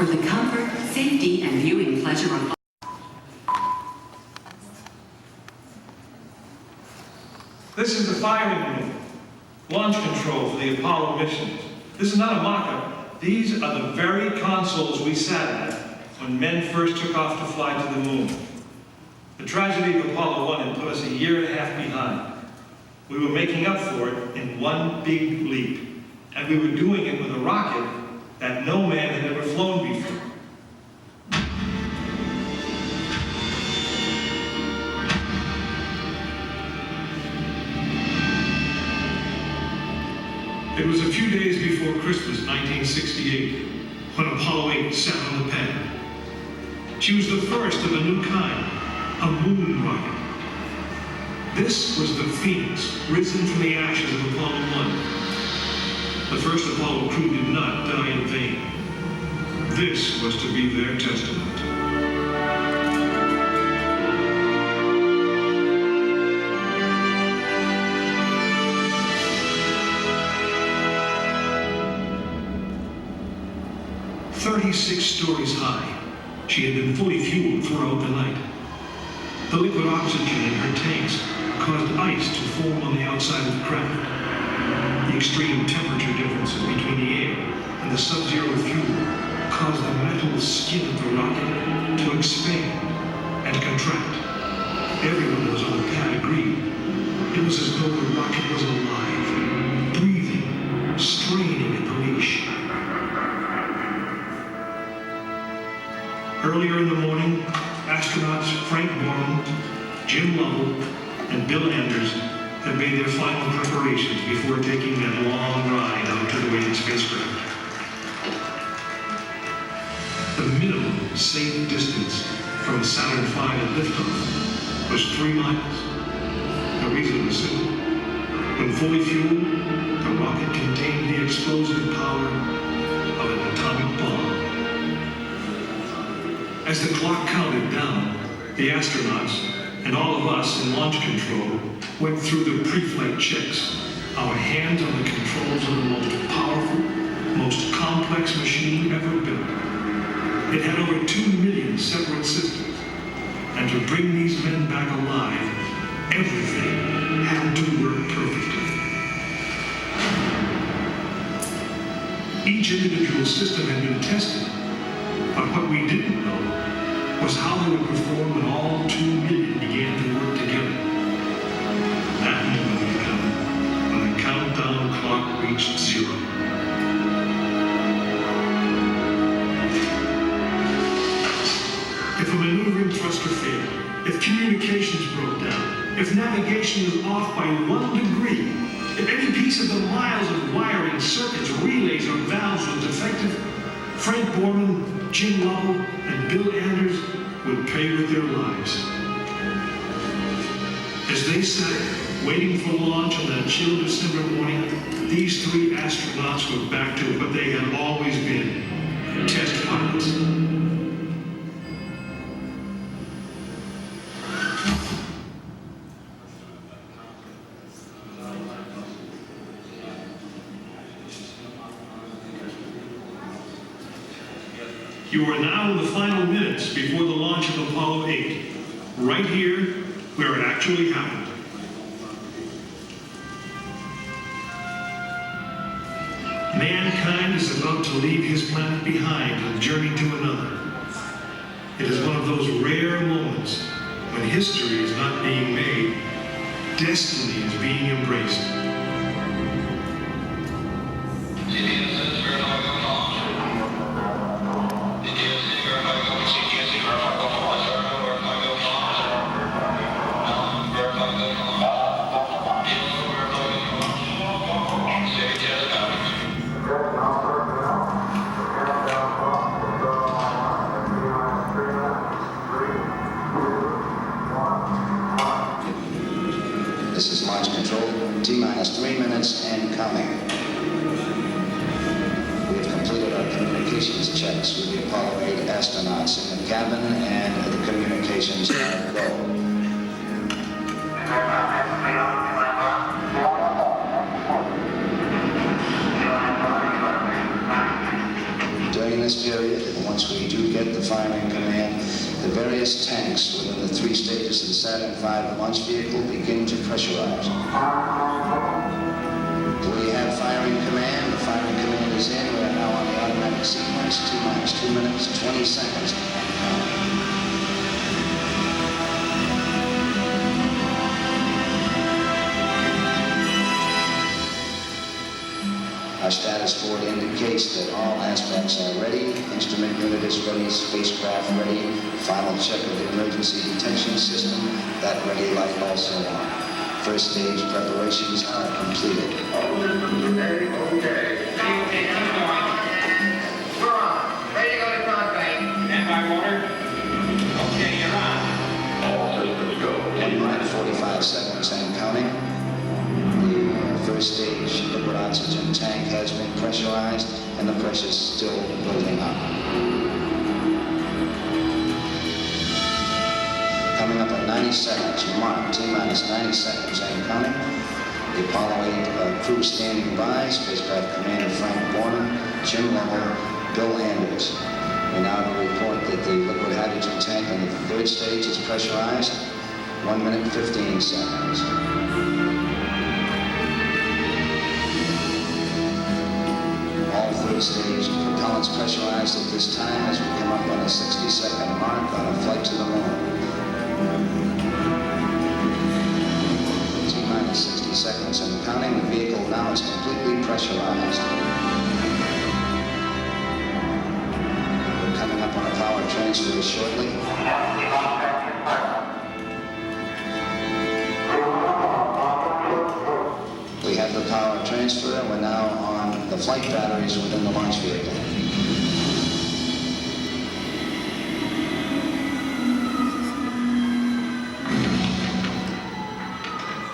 for the comfort, safety, and viewing pleasure of This is the firing room, launch control for the Apollo missions. This is not a mock-up. These are the very consoles we sat at when men first took off to fly to the moon. The tragedy of Apollo 1 had put us a year and a half behind. We were making up for it in one big leap, and we were doing it with a rocket that no man had ever flown before. It was a few days before Christmas, 1968, when Apollo 8 sat on the pad. She was the first of a new kind, a moon rocket. This was the Phoenix, risen from the ashes of Apollo 1. The first Apollo crew did not die in vain. This was to be their testament. "36 stories high, she had been fully fueled throughout the night. The liquid oxygen in her tanks caused ice to form on the outside of the craft. The extreme temperature differences between the air and the sub-zero fuel caused the metal skin of the rocket to expand and contract. Everyone who was on the pad agreed. It was as though the rocket was alive, breathing, straining at the leash. Earlier in the morning, astronauts Frank Borman, Jim Lovell, and Bill Anders had made their final preparations before taking that long ride out to the waiting spacecraft. The minimum safe distance from Saturn V at liftoff was 3 miles. The reason was simple. When fully fueled, the rocket contained the explosive power of an atomic bomb. As the clock counted down, the astronauts and all of us in launch control went through the pre-flight checks, our hands on the controls of the most powerful, most complex machine ever built. It had over 2 million separate systems, and to bring these men back alive, everything had to work perfectly. Each individual system had been tested, but what we didn't know was how they would perform when all 2 million began to work together. That moment would come when the countdown clock reached 0. If a maneuvering thruster failed, if communications broke down, if navigation was off by 1 degree, if any piece of the miles of wiring, circuits, relays, or valves was defective, Frank Borman, Jim Lovell, and Bill Anders would pay with their lives. As they sat, waiting for launch on that chill December morning, these 3 astronauts were back to what they had always been, test pilots. You are now in the final minutes before the launch of Apollo 8, right here where it actually happened. Mankind is about to leave his planet behind and journey to another. It is one of those rare moments when history is not being made, destiny is being embraced. This is launch control, T-minus 3 minutes and counting. We have completed our communications checks with the Apollo 8 astronauts in the cabin, and the communications are go. During this period, once transmit the firing command, the various tanks within the 3 stages of the Saturn V launch vehicle begin to pressurize. We have firing command. The firing command is in. We are now on the automatic sequence. T-minus 2 minutes, 20 seconds. Our status board indicates that all aspects are ready. Instrument unit is ready, spacecraft ready, final check of the emergency detection system, that ready, light also on. First stage preparations are completed. Okay. We're on. Ready to go to cockpit. Stand by, water. Okay, you're on. All systems go. 1 minute, 45 seconds and counting. The first stage liquid oxygen tank has been pressurized, and the pressure is still building up. Coming up at 90 seconds, mark, T-minus 90 seconds and counting. The Apollo 8 crew standing by, spacecraft commander Frank Borman, Jim Lovell, Bill Anders. We now report that the liquid hydrogen tank in the third stage is pressurized. 1 minute, 15 seconds. All third stage propellants pressurized at this time as we come up on a 60-second mark on a flight to the moon. T-minus 60 seconds and counting. The vehicle now is completely pressurized. We're coming up on a power transfer shortly. We have the power transfer, and we're now on the flight batteries within the launch vehicle.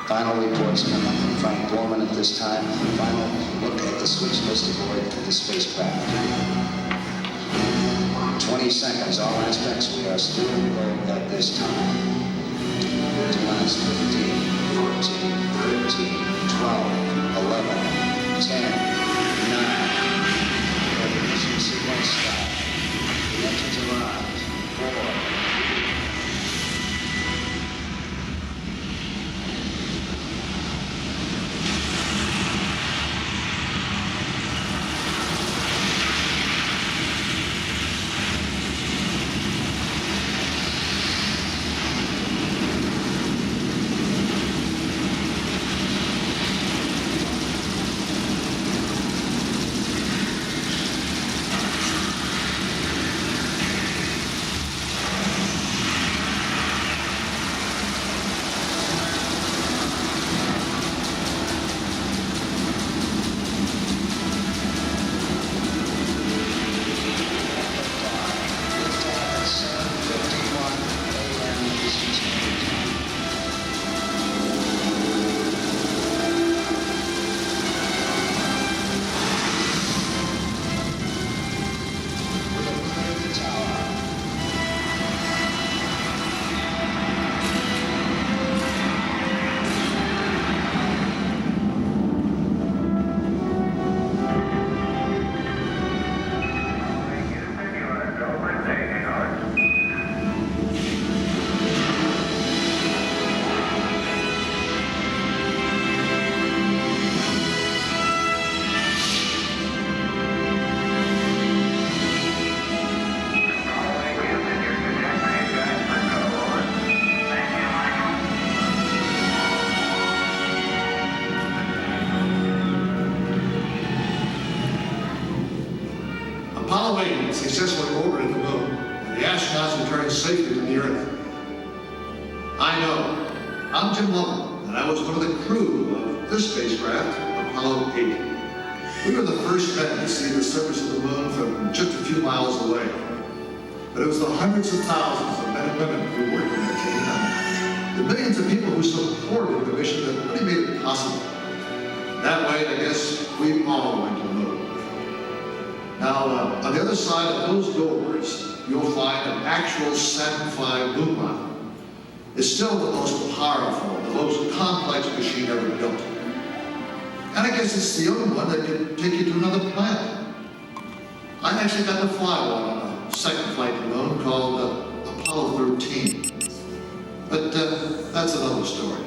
Final reports come up from Frank Borman at this time. Final look at the switch list aboard the spacecraft. 20 seconds, all aspects. We are still low at this time. T-minus 15, 14, 13, 12, 11, 10, 9. Ignition sequence start. The engines arrived. 4. Apollo 8 successfully orbited the moon, and the astronauts returned safely to the Earth. I know. I'm Jim Lovell, and I was one of the crew of this spacecraft, Apollo 8. We were the first men to see the surface of the moon from just a few miles away. But it was the hundreds of thousands of men and women who worked in that team, and the millions of people who supported the mission that really made it possible. That way, I guess, we all went to the moon. Now, on the other side of those doors, you'll find an actual Saturn V moon rocket. It's still the most powerful, the most complex machine ever built. And I guess it's the only one that can take you to another planet. I actually got to fly one on a second flight balloon called Apollo 13. But that's another story.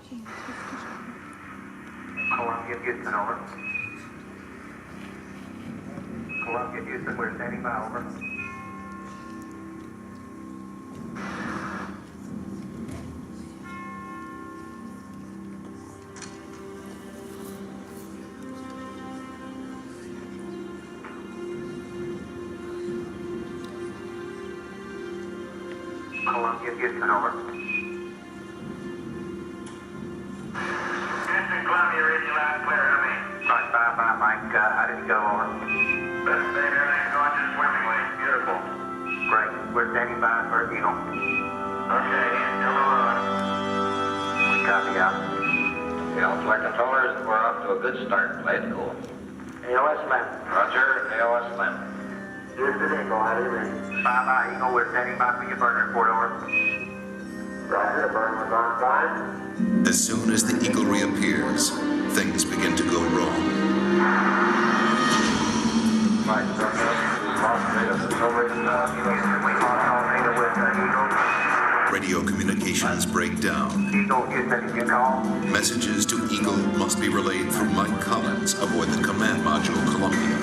Columbia, Houston, over. Columbia, Houston, we're standing by, over. Columbia, Houston, over. Houston, Columbia, read you loud and clear, how many? Right, bye, Mike. How did it go, over? Best thing, everything's going just swimmingly. Beautiful. Great. We're standing by for Eagle. Okay, come on. We copy out. Yeah, flight controllers, we're off to a good start. Play it cool. AOS left. Roger, AOS Lem. Houston, Eagle, how do you read? Bye, Eagle. We're standing by for your burner report, over. Roger, the burn was on fine. As soon as the Eagle reappears, things begin to go wrong. Mike, we lost data. Over in Houston, we lost all data with Eagle. Radio communications break down. Eagle, Houston, did you call? Messages to Eagle must be relayed through Mike Collins aboard the command module Columbia.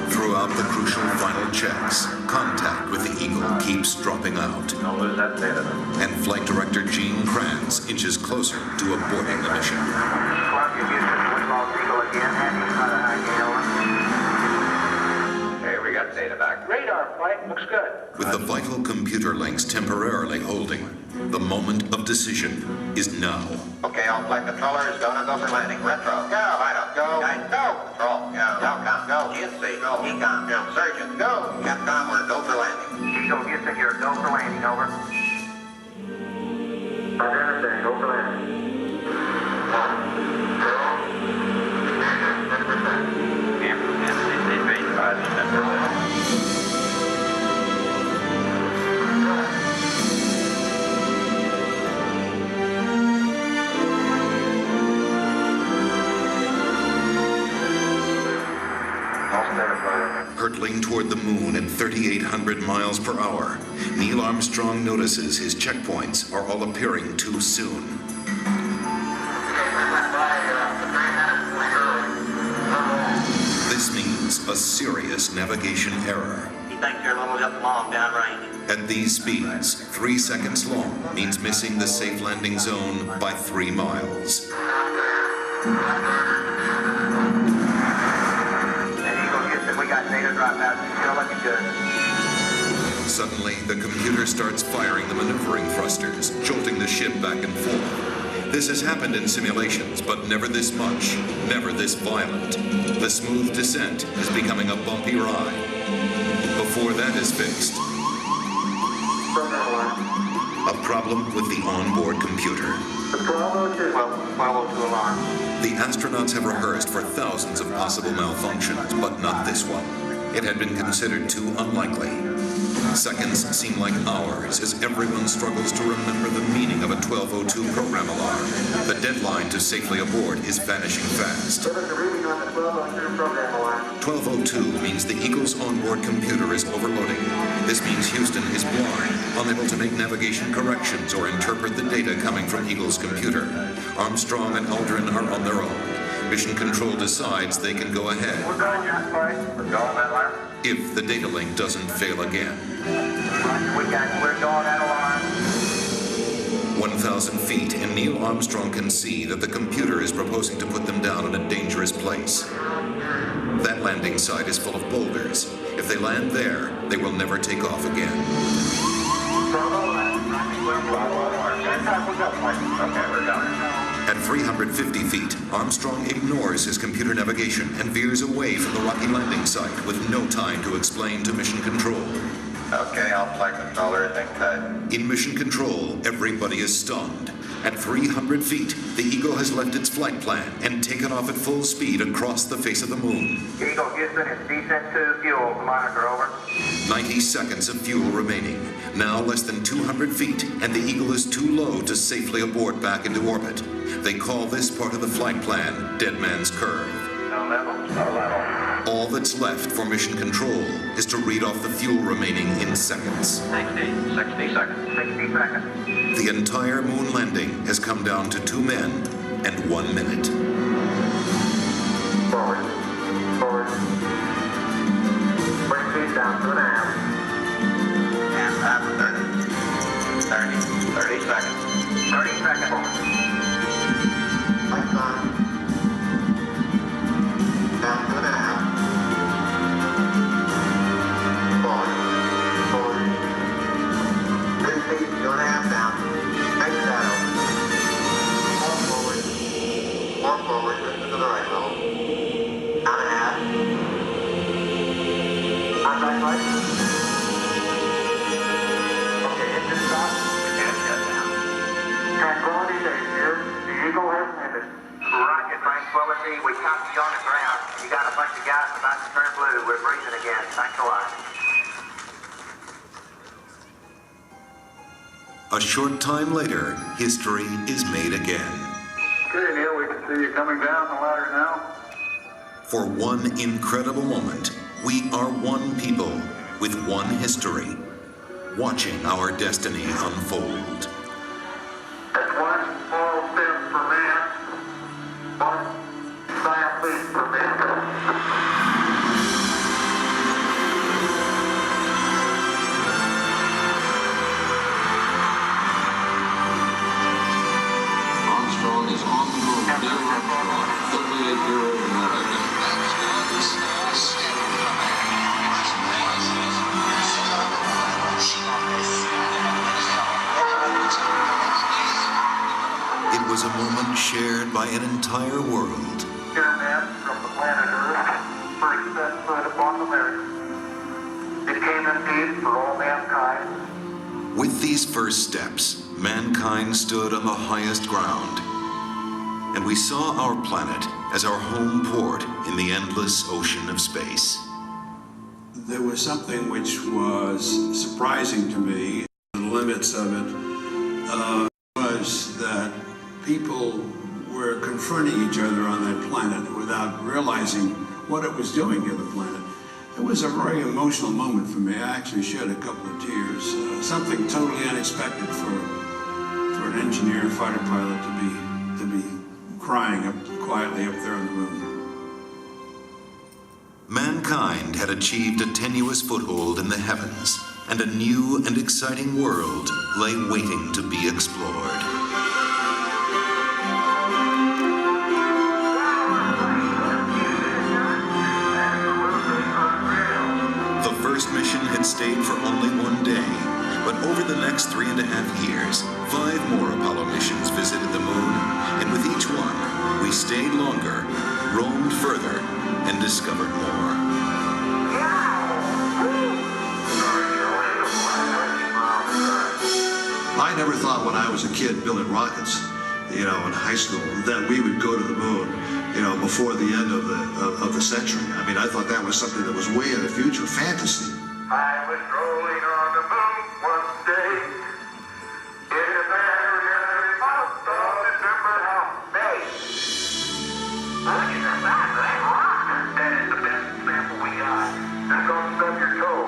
Throughout the crucial final checks, contact with the Eagle keeps dropping out. Don't lose that data. And Flight Director Gene Kranz inches closer to aborting the mission. Columbia, Houston, we lost Eagle again. Heading by the high gale. Hey, we got data back. Radar flight looks good. With the vital computer links temporarily holding, the moment of decision is now. Okay, all flight controllers, go for landing. Retro, go. Hideout, go. Guys, go. Patrol, go. Telcom, go. GNC, go. Econ, go. Surgeon, go. Capcom, we're go for landing. Eagle, Houston, you're go for landing, over. Understand, go for landing. Hurtling toward the moon at 3,800 miles per hour, Neil Armstrong notices his checkpoints are all appearing too soon. This means a serious navigation error. He thinks you're a little bit long downrange. At these speeds, 3 seconds long means missing the safe landing zone by 3 miles. We got data dropout. Still looking good. Suddenly, the computer starts firing the maneuvering thrusters, jolting the ship back and forth. This has happened in simulations, but never this much, never this violent. The smooth descent is becoming a bumpy ride. Before that is fixed, a problem with the onboard computer. Bravo 2. Well, Bravo 2 alarm. The astronauts have rehearsed for thousands of possible malfunctions, but not this one. It had been considered too unlikely. Seconds seem like hours as everyone struggles to remember the meaning of a 1202 program alarm. The deadline to safely aboard is vanishing fast. Give us a reading on the 1202 program alarm. 1202 means the Eagle's onboard computer is overloading. This means Houston is blind, unable to make navigation corrections or interpret the data coming from Eagle's computer. Armstrong and Aldrin are on their own. Mission Control decides they can go ahead. We're going, John Price. We're going that alarm. If the data link doesn't fail again. We're going that alarm. 1,000 feet, and Neil Armstrong can see that the computer is proposing to put them down in a dangerous place. That landing site is full of boulders. If they land there, they will never take off again. Okay, we're going. At 350 feet, Armstrong ignores his computer navigation and veers away from the rocky landing site with no time to explain to Mission Control. Okay, all flight controllers in cut. In Mission Control, everybody is stunned. At 300 feet, the Eagle has left its flight plan and taken off at full speed across the face of the moon. Eagle, Houston, it's descent to fuel. Monitor, over. 90 seconds of fuel remaining. Now less than 200 feet, and the Eagle is too low to safely abort back into orbit. They call this part of the flight plan Dead Man's Curve. No level. All that's left for mission control is to read off the fuel remaining in seconds. 60 seconds. 60 seconds. The entire moon landing has come down to 2 men and 1 minute. Forward. Forward. Bring speed down 2.5. And up 30 seconds. 30 seconds. Lights on. Down 2.5. Forward. Forward. Bring speed 2.5 down. Right shadow. More forward. More forward. Listen to the right level. Down 1/2. Contact light. Okay, engine stop. And shut down. Tranquility Base here. The Eagle has landed. Rocket Tranquility. We copy you on the ground. You got a bunch of guys about to turn blue. We're breathing again. Thanks a lot. A short time later, history is made again. Okay, Neil, we can see you coming down the ladder now. For one incredible moment, we are one people with one history, watching our destiny unfold. That's one small step for man, one giant leap for mankind. Armstrong is on the moon. Neil Armstrong, 38-year-old American. It was a moment shared by an entire world. Here, man, from the planet Earth, first set foot upon the America. It came in peace for all mankind. With these first steps, mankind stood on the highest ground, and we saw our planet as our home port in the endless ocean of space. There was something which was surprising to me. The limits of it was that people were confronting each other on that planet without realizing what it was doing to the planet. It was a very emotional moment for me. I actually shed a couple of tears. Something totally unexpected for an engineer and fighter pilot to be crying up quietly up there on the moon. Mankind had achieved a tenuous foothold in the heavens, and a new and exciting world lay waiting to be explored. The first mission had stayed for only 1 day, but over the next 3.5 years, 5 more Apollo missions visited the moon, and with each one, we stayed longer, roamed further, and discovered more. I never thought when I was a kid building rockets, in high school, that we would go to the moon, before the end of the century. I mean, I thought that was something that was way in the future, fantasy. I was rolling on the moon one day. In a very month of December, May. Look at the back of that rocket. That is the best example we got. That's on stub your toe.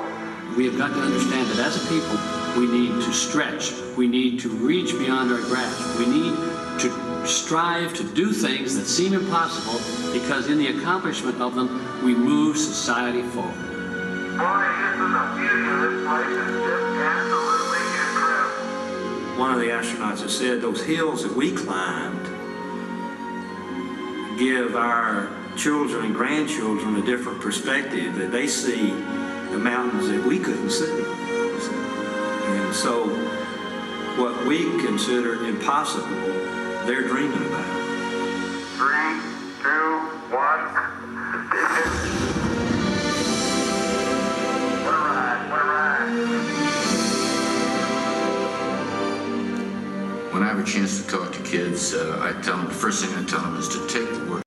We have got to understand that as a people, we need to stretch. We need to reach beyond our grasp. We need to strive to do things that seem impossible, because in the accomplishment of them, we move society forward. Boy, isn't the beauty of this place is just absolutely incredible. One of the astronauts has said those hills that we climbed give our children and grandchildren a different perspective, that they see the mountains that we couldn't see. And so what we consider impossible, they're dreaming about. 3, 2, 1. What a ride, what a ride. When I have a chance to talk to kids, the first thing I tell them is to take the word